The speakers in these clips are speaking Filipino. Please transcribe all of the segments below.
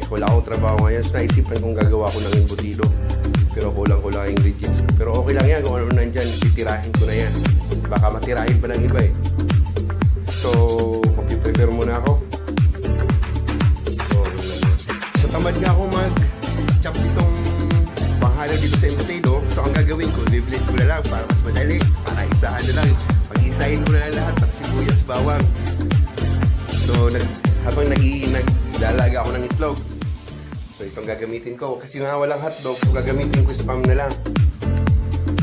wala akong trabaho ngayon. So naisipan kong gagawa ko ng embutido. Pero kulang ko lang ingredients. Pero okay lang yan, kung ano nandyan, titirahin ko na yan. Baka matirahin pa ng iba eh. So, mag-prepare muna ako. So tamad nga ako mag-chop itong panghalo dito sa embutido. So ang gagawin ko, i-blend ko na lang para mas madali. Para isahan na lang. Pag-isahin ko na lang lahat at sibuyas, bawang. So habang naglalaga ako ng itlog, so itong gagamitin ko. Kasi nga walang hotdog, so gagamitin ko spam na lang.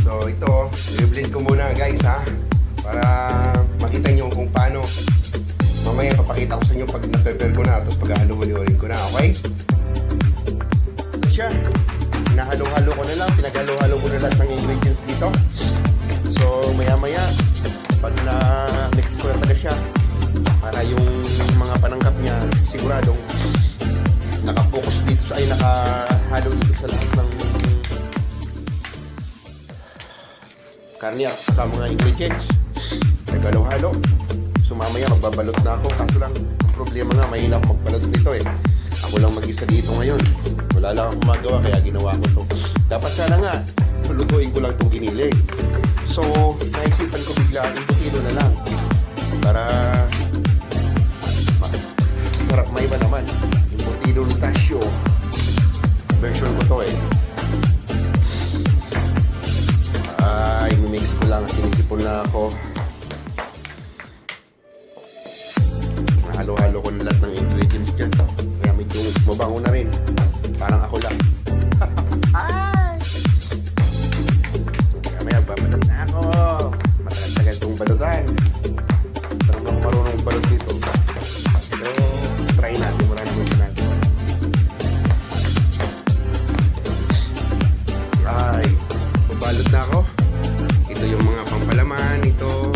So ito, i-blend ko muna guys ha. Para makita nyo kung paano. Mamaya papakita ko sa inyo pag na-prepare ko na. Tapos pag-halo-haloin ko na, okay? Ito siya. Pinahalo-halo ko na lang. Pinaghalo-halo ko na lahat ng ingredients dito. So maya-maya, pag na-mix ko na talaga siya, para yung mga panangkap niya siguradong nakapokus dito ay nakahalo dito sa lahat ng karne at saka mga ingredients. Naghalo-halo. So mamaya magbabalot na ako. Kaso lang ang problema nga, mahina ako magbalot dito eh. Ako lang mag-isa dito ngayon. Wala lang akong magawa kaya ginawa ko to. Dapat sana nga lutuin ko lang itong giniling. So naisipan ko bigla embutido na lang para sarap. May iba naman embutido lutasyo version ko to eh. Ay, mimix ko lang, sinisipon na ako. Halo-halo ko na lahat ng ingredients dyan. Kaya medyo mabango na rin. Parang ako lang. Ay! Kaya may agbabalot na ako. Matagal-tagal itong balutan. Pero ako marunong balot dito. Pero try natin. Marami mo natin. Ay! Babalot na ako. Ito yung mga pampalaman. Ito.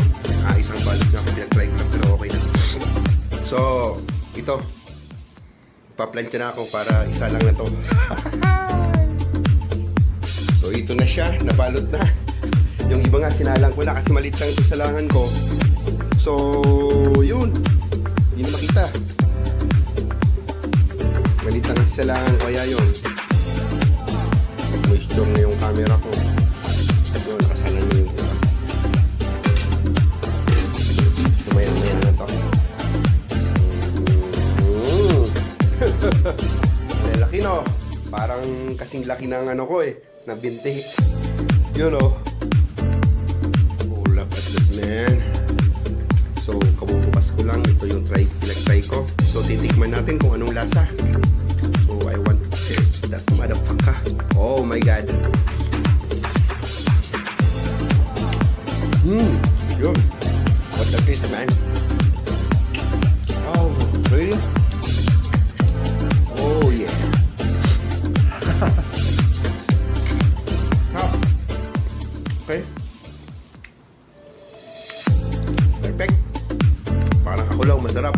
Isang balot na ako. Pinag-try ko lang pero okay na. So, ito. Paplansya na ako para isa lang na to. So, ito na siya. Nabalot na. Yung iba nga sinalang ko na kasi malit lang ito sa langan ko. So, yun. Hindi na makita. Malit lang kasi sa langan ko. Kaya yun. Moisture na yung camera ko. Yun, nakasalan na yung iba. Maya na to. Laki no. Parang kasing laki ng ano ko eh. Na binti. Yun o. Oh, lapat man. So, kabubukas ko lang. Ito yung pinag-try ko. So, titikman natin kung anong lasa. So, I want to taste that motherfucker. Oh my God. Yun. What the taste, man? Oh, really? Oh, yeah. Okay. Perfect. Parang ako lang, masarap.